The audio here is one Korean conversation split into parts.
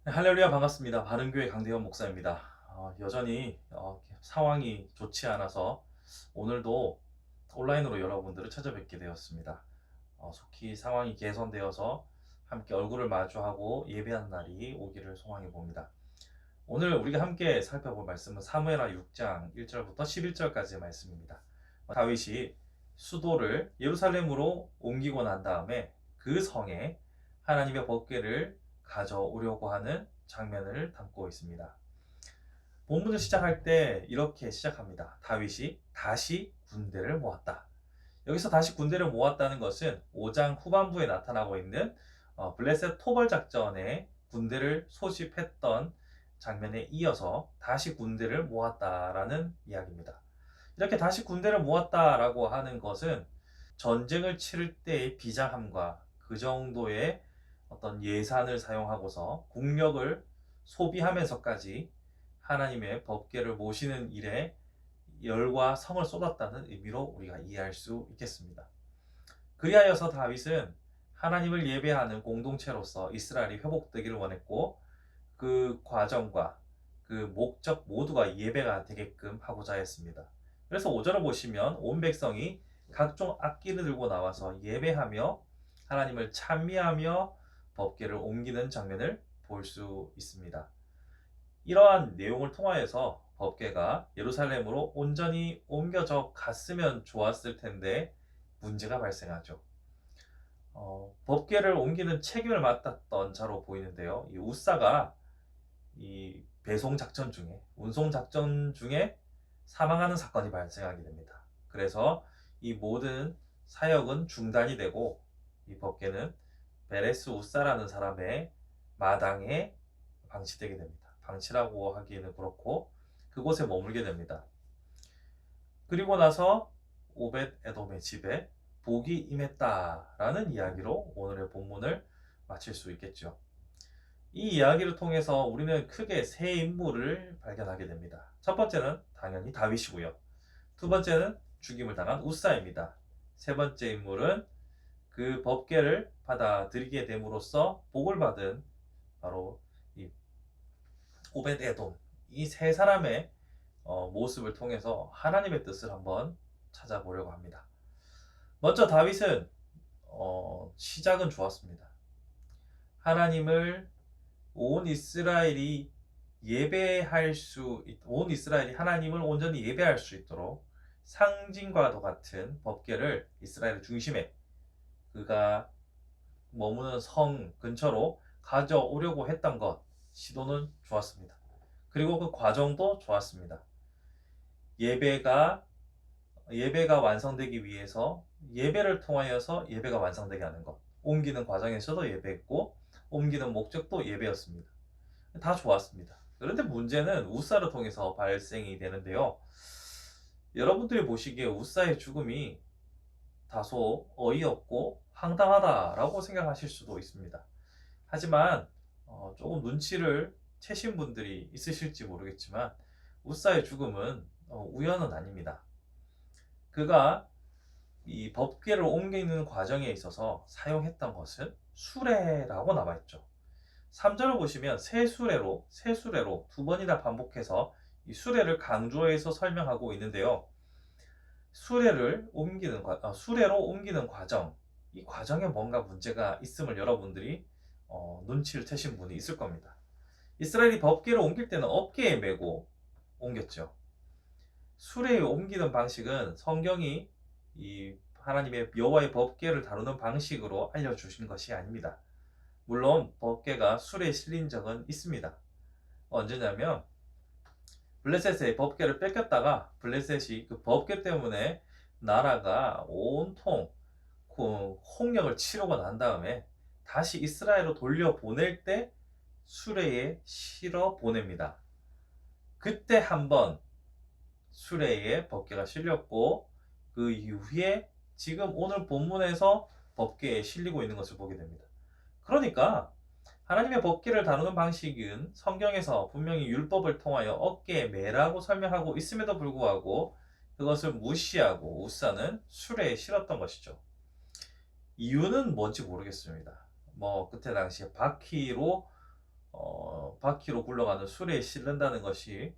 네, 할렐루야 반갑습니다. 바른교회 강대현 목사입니다. 여전히 상황이 좋지 않아서 오늘도 온라인으로 여러분들을 찾아뵙게 되었습니다. 속히 상황이 개선되어서 함께 얼굴을 마주하고 예배하는 날이 오기를 소망해 봅니다. 오늘 우리가 함께 살펴볼 말씀은 사무엘하 6장 1절부터 11절까지의 말씀입니다. 다윗이 수도를 예루살렘으로 옮기고 난 다음에 그 성에 하나님의 법궤를 가져오려고 하는 장면을 담고 있습니다. 본문을 시작할 때 이렇게 시작합니다. 다윗이 다시 군대를 모았다. 여기서 다시 군대를 모았다는 것은 5장 후반부에 나타나고 있는 블레셋 토벌 작전에 군대를 소집했던 장면에 이어서 다시 군대를 모았다라는 이야기입니다. 이렇게 다시 군대를 모았다라고 하는 것은 전쟁을 치를 때의 비장함과 그 정도의 어떤 예산을 사용하고서 국력을 소비하면서까지 하나님의 법궤를 모시는 일에 열과 성을 쏟았다는 의미로 우리가 이해할 수 있겠습니다. 그리하여서 다윗은 하나님을 예배하는 공동체로서 이스라엘이 회복되기를 원했고 그 과정과 그 목적 모두가 예배가 되게끔 하고자 했습니다. 그래서 5절을 보시면 온 백성이 각종 악기를 들고 나와서 예배하며 하나님을 찬미하며 법궤를 옮기는 장면을 볼 수 있습니다. 이러한 내용을 통하여서 법궤가 예루살렘으로 온전히 옮겨져 갔으면 좋았을 텐데 문제가 발생하죠. 법궤를 옮기는 책임을 맡았던 자로 보이는데요. 이 우사가 이 배송 작전 중에 운송 작전 중에 사망하는 사건이 발생하게 됩니다. 그래서 이 모든 사역은 중단이 되고 이 법궤는 베레스 우사라는 사람의 마당에 방치되게 됩니다. 방치라고 하기에는 그렇고 그곳에 머물게 됩니다. 그리고 나서 오벳 에돔의 집에 복이 임했다라는 이야기로 오늘의 본문을 마칠 수 있겠죠. 이 이야기를 통해서 우리는 크게 세 인물을 발견하게 됩니다. 첫 번째는 당연히 다윗이고요. 두 번째는 죽임을 당한 우사입니다. 세 번째 인물은 그 법궤를 받아들이게 됨으로써 복을 받은 바로 이 오벳 에돔, 이 세 사람의 모습을 통해서 하나님의 뜻을 한번 찾아보려고 합니다. 먼저 다윗은 시작은 좋았습니다. 하나님을 온 이스라엘이 하나님을 온전히 예배할 수 있도록 상징과도 같은 법궤를 이스라엘 중심에 그가 머무는 성 근처로 가져오려고 했던 것, 시도는 좋았습니다. 그리고 그 과정도 좋았습니다. 예배가 완성되기 위해서 예배를 통하여서 예배가 완성되게 하는 것, 옮기는 과정에서도 예배했고 옮기는 목적도 예배였습니다. 다 좋았습니다. 그런데 문제는 우사를 통해서 발생이 되는데요. 여러분들이 보시기에 우사의 죽음이 다소 어이없고 황당하다라고 생각하실 수도 있습니다. 하지만 조금 눈치를 채신 분들이 있으실지 모르겠지만 우사의 죽음은 우연은 아닙니다. 그가 이 법궤를 옮기는 과정에 있어서 사용했던 것은 수레라고 나와 있죠. 3절을 보시면 새 수레로 두 번이나 반복해서 이 수레를 강조해서 설명하고 있는데요. 수레로 옮기는 과정, 이 과정에 뭔가 문제가 있음을 여러분들이 눈치를 채신 분이 있을 겁니다. 이스라엘이 법궤를 옮길 때는 어깨에 메고 옮겼죠. 수레에 옮기는 방식은 성경이 이 하나님의 여호와의 법궤를 다루는 방식으로 알려주신 것이 아닙니다. 물론 법궤가 수레에 실린 적은 있습니다. 언제냐면 블레셋의 법궤를 뺏겼다가 블레셋이 그 법궤 때문에 나라가 온통 홍역을 치르고 난 다음에 다시 이스라엘로 돌려보낼 때 수레에 실어 보냅니다. 그때 한번 수레에 법궤가 실렸고 그 이후에 지금 오늘 본문에서 법궤에 실리고 있는 것을 보게 됩니다. 그러니까 하나님의 법궤를 다루는 방식은 성경에서 분명히 율법을 통하여 어깨에 매라고 설명하고 있음에도 불구하고 그것을 무시하고 우사는 수레에 실었던 것이죠. 이유는 뭔지 모르겠습니다. 그때 당시에 바퀴로 바퀴로 굴러가는 수레에 실른다는 것이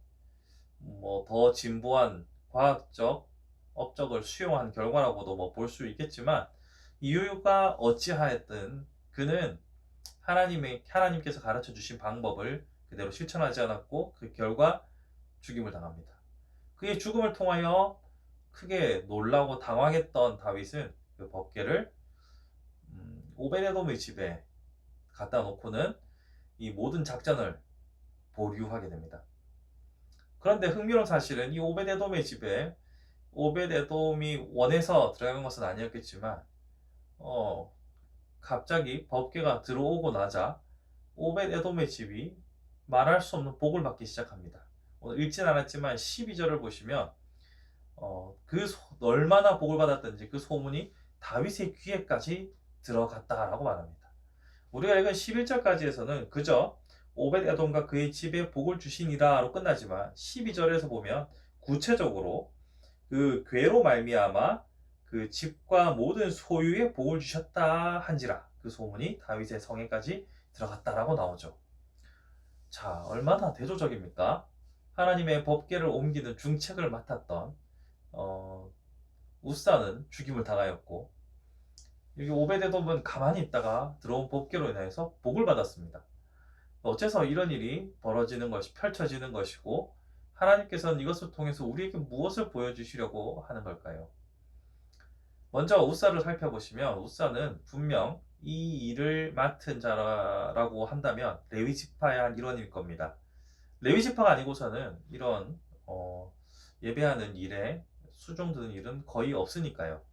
뭐 더 진보한 과학적 업적을 수용한 결과라고도 뭐 볼 수 있겠지만, 이유가 어찌하였든 그는 하나님께서 가르쳐 주신 방법을 그대로 실천하지 않았고 그 결과 죽임을 당합니다. 그의 죽음을 통하여 크게 놀라고 당황했던 다윗은 그 법궤를 오베데돔의 집에 갖다 놓고는 이 모든 작전을 보류하게 됩니다. 그런데 흥미로운 사실은 이 오베데돔의 집에 오베데돔이 원해서 들어간 것은 아니었겠지만 갑자기 법궤가 들어오고 나자 오벳에돔의 집이 말할 수 없는 복을 받기 시작합니다. 오늘 읽진 않았지만 12절을 보시면 얼마나 복을 받았던지 그 소문이 다윗의 귀에까지 들어갔다라고 말합니다. 우리가 읽은 11절까지에서는 그저 오벳에돔과 그의 집에 복을 주시니라로 끝나지만 12절에서 보면 구체적으로 그 괴로 말미암아 그 집과 모든 소유에 복을 주셨다 한지라 그 소문이 다윗의 성에까지 들어갔다라고 나오죠. 자, 얼마나 대조적입니까? 하나님의 법궤를 옮기는 중책을 맡았던 우사는 죽임을 당하였고, 여기 오베데돔은 가만히 있다가 들어온 법궤로 인해서 복을 받았습니다. 어째서 이런 일이 펼쳐지는 것이고, 하나님께서는 이것을 통해서 우리에게 무엇을 보여주시려고 하는 걸까요? 먼저 우사를 살펴보시면 우사는 분명 이 일을 맡은 자라고 한다면 레위지파의 한 일원일 겁니다. 레위지파가 아니고서는 이런 예배하는 일에 수종드는 일은 거의 없으니까요.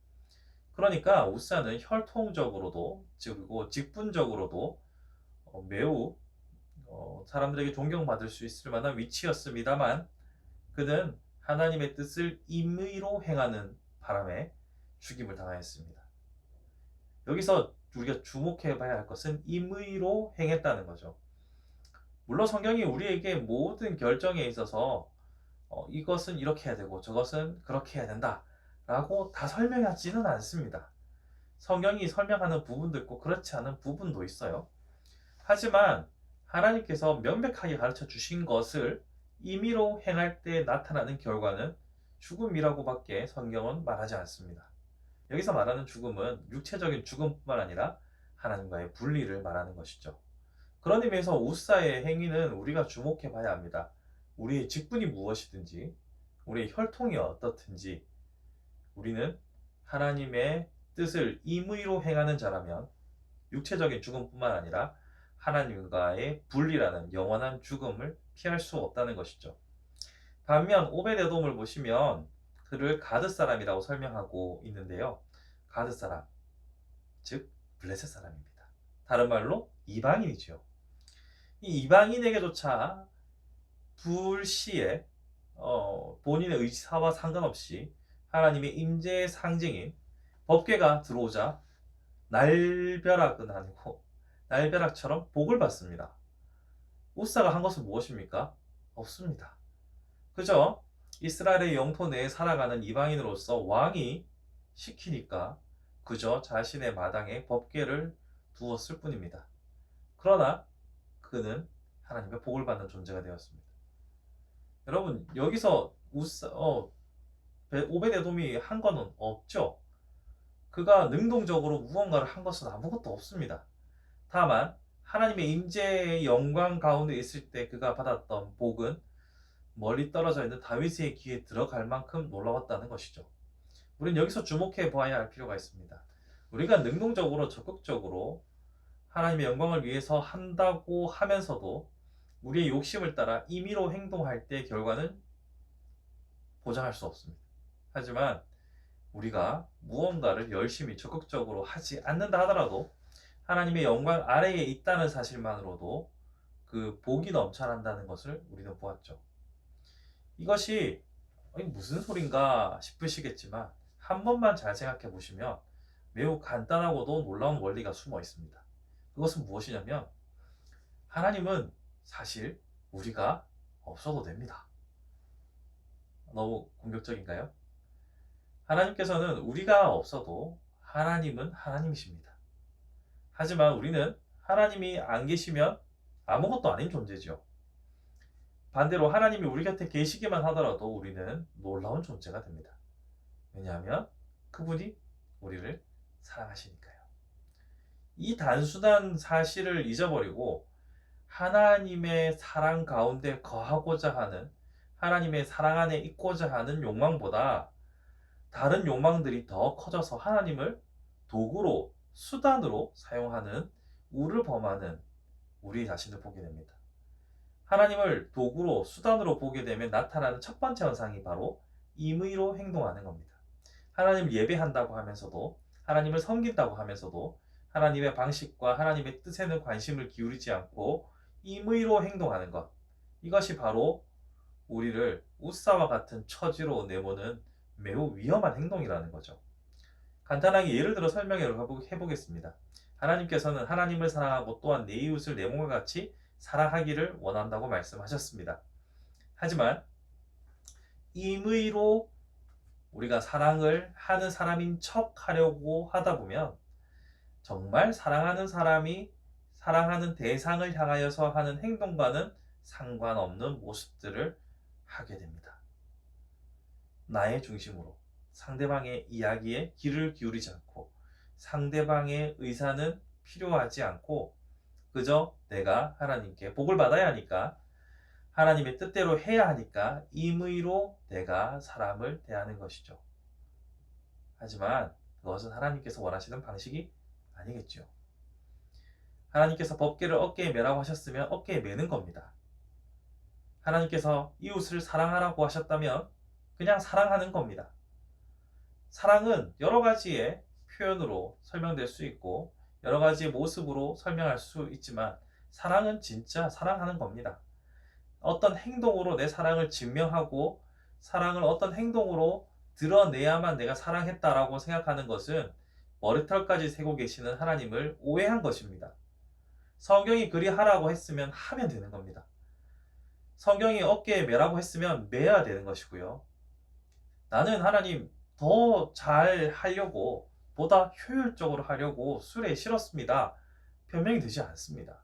그러니까 우사는 혈통적으로도 그리고 직분적으로도 매우 사람들에게 존경받을 수 있을 만한 위치였습니다만, 그는 하나님의 뜻을 임의로 행하는 바람에 죽임을 당하였습니다. 여기서 우리가 주목해 봐야 할 것은 임의로 행했다는 거죠. 물론 성경이 우리에게 모든 결정에 있어서 이것은 이렇게 해야 되고 저것은 그렇게 해야 된다 라고 다 설명하지는 않습니다. 성경이 설명하는 부분도 있고 그렇지 않은 부분도 있어요. 하지만 하나님께서 명백하게 가르쳐 주신 것을 임의로 행할 때 나타나는 결과는 죽음이라고밖에 성경은 말하지 않습니다. 여기서 말하는 죽음은 육체적인 죽음뿐만 아니라 하나님과의 분리를 말하는 것이죠. 그런 의미에서 우사의 행위는 우리가 주목해 봐야 합니다. 우리의 직분이 무엇이든지, 우리의 혈통이 어떻든지, 우리는 하나님의 뜻을 임의로 행하는 자라면 육체적인 죽음뿐만 아니라 하나님과의 분리라는 영원한 죽음을 피할 수 없다는 것이죠. 반면 오벳에돔을 보시면 그를 가드 사람이라고 설명하고 있는데요. 가드 사람, 즉 블레셋 사람입니다. 다른 말로 이방인이죠. 이 이방인에게조차 불시에 본인의 의사와 상관없이 하나님의 임재의 상징인 법궤가 들어오자 날벼락은 아니고 날벼락처럼 복을 받습니다. 우사가 한 것은 무엇입니까? 없습니다. 그저 이스라엘의 영토 내에 살아가는 이방인으로서 왕이 시키니까 그저 자신의 마당에 법궤를 두었을 뿐입니다. 그러나 그는 하나님의 복을 받는 존재가 되었습니다. 여러분, 여기서 오벳에돔이 한 거는 없죠. 그가 능동적으로 무언가를 한 것은 아무것도 없습니다. 다만 하나님의 임재의 영광 가운데 있을 때 그가 받았던 복은 멀리 떨어져 있는 다윗의 귀에 들어갈 만큼 놀라웠다는 것이죠. 우리는 여기서 주목해 보아야 할 필요가 있습니다. 우리가 능동적으로 적극적으로 하나님의 영광을 위해서 한다고 하면서도 우리의 욕심을 따라 임의로 행동할 때 결과는 보장할 수 없습니다. 하지만 우리가 무언가를 열심히 적극적으로 하지 않는다 하더라도 하나님의 영광 아래에 있다는 사실만으로도 그 복이 넘쳐난다는 것을 우리는 보았죠. 이것이 무슨 소린가 싶으시겠지만 한 번만 잘 생각해 보시면 매우 간단하고도 놀라운 원리가 숨어 있습니다. 그것은 무엇이냐면 하나님은 사실 우리가 없어도 됩니다. 너무 공격적인가요? 하나님께서는 우리가 없어도 하나님은 하나님이십니다. 하지만 우리는 하나님이 안 계시면 아무것도 아닌 존재죠. 반대로 하나님이 우리 곁에 계시기만 하더라도 우리는 놀라운 존재가 됩니다. 왜냐하면 그분이 우리를 사랑하시니까요. 이 단순한 사실을 잊어버리고 하나님의 사랑 가운데 거하고자 하는, 하나님의 사랑 안에 있고자 하는 욕망보다 다른 욕망들이 더 커져서 하나님을 도구로, 수단으로 사용하는 우를 범하는 우리 자신을 보게 됩니다. 하나님을 도구로, 수단으로 보게 되면 나타나는 첫 번째 현상이 바로 임의로 행동하는 겁니다. 하나님을 예배한다고 하면서도, 하나님을 섬긴다고 하면서도 하나님의 방식과 하나님의 뜻에는 관심을 기울이지 않고 임의로 행동하는 것. 이것이 바로 우리를 우사와 같은 처지로 내모는 매우 위험한 행동이라는 거죠. 간단하게 예를 들어 설명해 보겠습니다. 하나님께서는 하나님을 사랑하고 또한 내 이웃을 내 몸과 같이 사랑하기를 원한다고 말씀하셨습니다. 하지만 임의로 우리가 사랑을 하는 사람인 척 하려고 하다 보면 정말 사랑하는 사람이 사랑하는 대상을 향하여서 하는 행동과는 상관없는 모습들을 하게 됩니다. 나의 중심으로 상대방의 이야기에 귀를 기울이지 않고 상대방의 의사는 필요하지 않고 그저 내가 하나님께 복을 받아야 하니까 하나님의 뜻대로 해야 하니까 임의로 내가 사람을 대하는 것이죠. 하지만 그것은 하나님께서 원하시는 방식이 아니겠죠. 하나님께서 법궤를 어깨에 매라고 하셨으면 어깨에 매는 겁니다. 하나님께서 이웃을 사랑하라고 하셨다면 그냥 사랑하는 겁니다. 사랑은 여러 가지의 표현으로 설명될 수 있고 여러 가지의 모습으로 설명할 수 있지만 사랑은 진짜 사랑하는 겁니다. 어떤 행동으로 내 사랑을 증명하고 사랑을 어떤 행동으로 드러내야만 내가 사랑했다라고 생각하는 것은 머리털까지 세고 계시는 하나님을 오해한 것입니다. 성경이 그리 하라고 했으면 하면 되는 겁니다. 성경이 어깨에 매라고 했으면 매야 되는 것이고요. 나는 하나님 더 잘 하려고 보다 효율적으로 하려고 수레에 실었습니다. 변명이 되지 않습니다.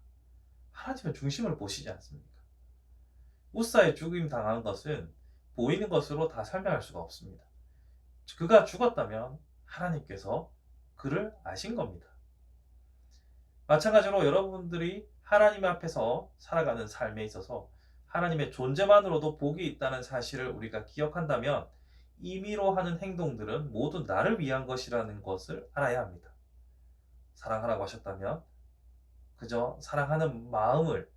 하나님의 중심을 보시지 않습니까? 우사에 죽임 당한 것은 보이는 것으로 다 설명할 수가 없습니다. 그가 죽었다면 하나님께서 그를 아신 겁니다. 마찬가지로 여러분들이 하나님 앞에서 살아가는 삶에 있어서 하나님의 존재만으로도 복이 있다는 사실을 우리가 기억한다면 임의로 하는 행동들은 모두 나를 위한 것이라는 것을 알아야 합니다. 사랑하라고 하셨다면 그저 사랑하는 마음을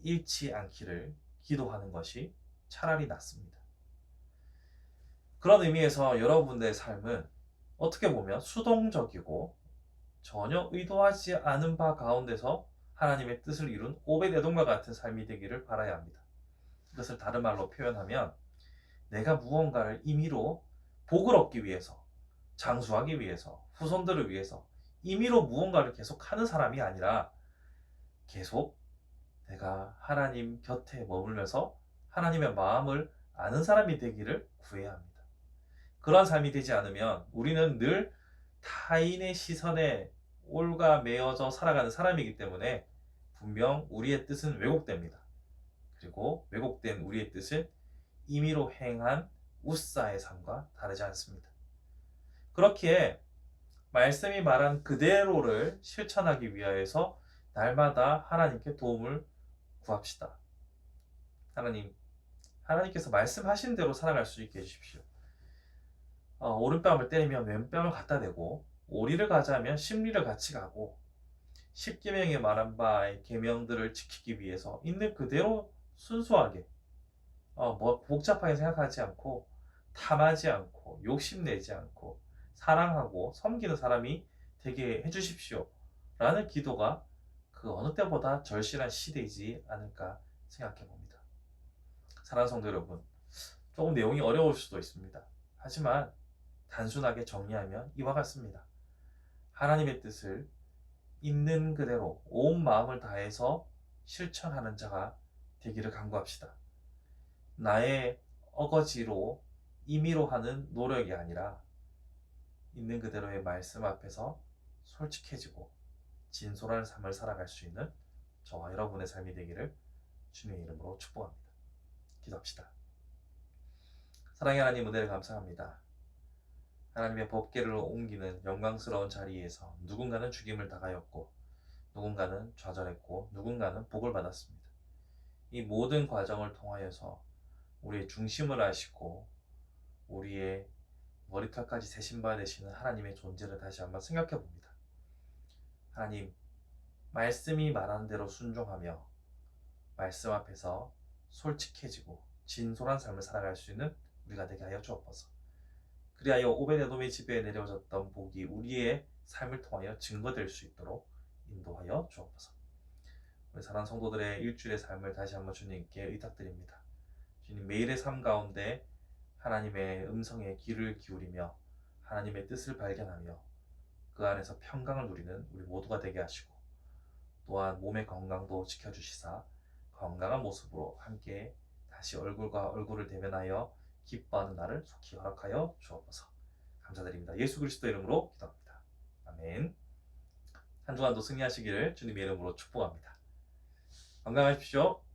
잃지 않기를 기도하는 것이 차라리 낫습니다. 그런 의미에서 여러분들의 삶은 어떻게 보면 수동적이고 전혀 의도하지 않은 바 가운데서 하나님의 뜻을 이룬 오벳에돔과 같은 삶이 되기를 바라야 합니다. 이것을 다른 말로 표현하면 내가 무언가를 임의로 복을 얻기 위해서, 장수하기 위해서, 후손들을 위해서 임의로 무언가를 계속 하는 사람이 아니라 계속 내가 하나님 곁에 머물면서 하나님의 마음을 아는 사람이 되기를 구해야 합니다. 그런 삶이 되지 않으면 우리는 늘 타인의 시선에 올가매어져 살아가는 사람이기 때문에 분명 우리의 뜻은 왜곡됩니다. 그리고 왜곡된 우리의 뜻은 임의로 행한 우사의 삶과 다르지 않습니다. 그렇기에 말씀이 말한 그대로를 실천하기 위하여서 날마다 하나님께 도움을 구합시다. 하나님께서 말씀하신 대로 살아갈 수 있게 해주십시오. 오른뺨을 때리면 왼뺨을 갖다 대고 오리를 가자면 십리를 같이 가고 십계명에 말한 바의 계명들을 지키기 위해서 있는 그대로 순수하게 복잡하게 생각하지 않고 탐하지 않고 욕심내지 않고 사랑하고 섬기는 사람이 되게 해주십시오 라는 기도가 그 어느 때보다 절실한 시대이지 않을까 생각해 봅니다. 사랑하는 성도 여러분, 조금 내용이 어려울 수도 있습니다. 하지만 단순하게 정리하면 이와 같습니다. 하나님의 뜻을 있는 그대로 온 마음을 다해서 실천하는 자가 되기를 간구합시다. 나의 어거지로 임의로 하는 노력이 아니라 있는 그대로의 말씀 앞에서 솔직해지고 진솔한 삶을 살아갈 수 있는 저와 여러분의 삶이 되기를 주님의 이름으로 축복합니다. 기도합시다. 사랑의 하나님, 은혜를 감사합니다. 하나님의 법궤를 옮기는 영광스러운 자리에서 누군가는 죽임을 당하였고 누군가는 좌절했고 누군가는 복을 받았습니다. 이 모든 과정을 통하여서 우리의 중심을 아시고 우리의 머리털까지 세신바 되시는 하나님의 존재를 다시 한번 생각해 봅니다. 하나님, 말씀이 말하는 대로 순종하며 말씀 앞에서 솔직해지고 진솔한 삶을 살아갈 수 있는 우리가 되게 하여 주옵소서. 그리하여 오베데돔의 집에 내려졌던 복이 우리의 삶을 통하여 증거될 수 있도록 인도하여 주옵소서. 우리 사랑하는 성도들의 일주일의 삶을 다시 한번 주님께 의탁드립니다. 주님, 매일의 삶 가운데 하나님의 음성에 귀를 기울이며 하나님의 뜻을 발견하며 그 안에서 평강을 누리는 우리 모두가 되게 하시고 또한 몸의 건강도 지켜주시사 건강한 모습으로 함께 다시 얼굴과 얼굴을 대면하여 기뻐하는 날을 속히 허락하여 주옵소서. 감사드립니다. 예수 그리스도 이름으로 기도합니다. 아멘. 한 주간도 승리하시기를 주님의 이름으로 축복합니다. 건강하십시오.